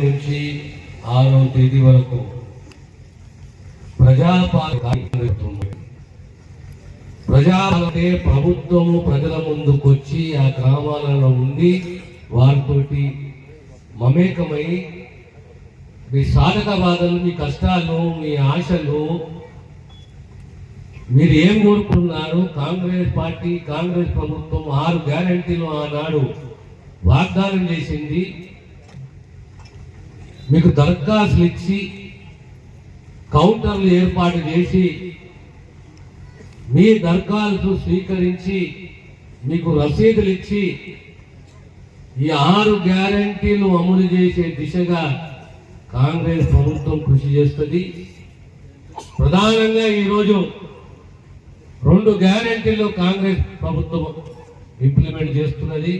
నుంచి 6వ తేదీ వరకు ప్రజాపాలనే ప్రభుత్వము ప్రజల ముందుకొచ్చి ఆ గ్రామాలలో ఉండి వారితోటి మమేకమై మీ సాధక బాధలు, మీ కష్టాలు, మీ ఆశలు, మీరు ఏం కోరుకున్నారు, కాంగ్రెస్ పార్టీ, కాంగ్రెస్ ప్రభుత్వం 6 గ్యారెంటీలు ఆనాడు వాగ్దానం చేసింది. మీకు దరఖాస్తులు ఇచ్చి కౌంటర్లు ఏర్పాటు చేసి మీ దరఖాస్తు స్వీకరించి మీకు రసీదులు ఇచ్చి ఈ 6 గ్యారెంటీలు అమలు చేసే దిశగా కాంగ్రెస్ ప్రభుత్వం కృషి చేస్తుంది. ప్రధానంగా ఈరోజు 2 గ్యారెంటీలు కాంగ్రెస్ ప్రభుత్వం ఇంప్లిమెంట్ చేస్తున్నది.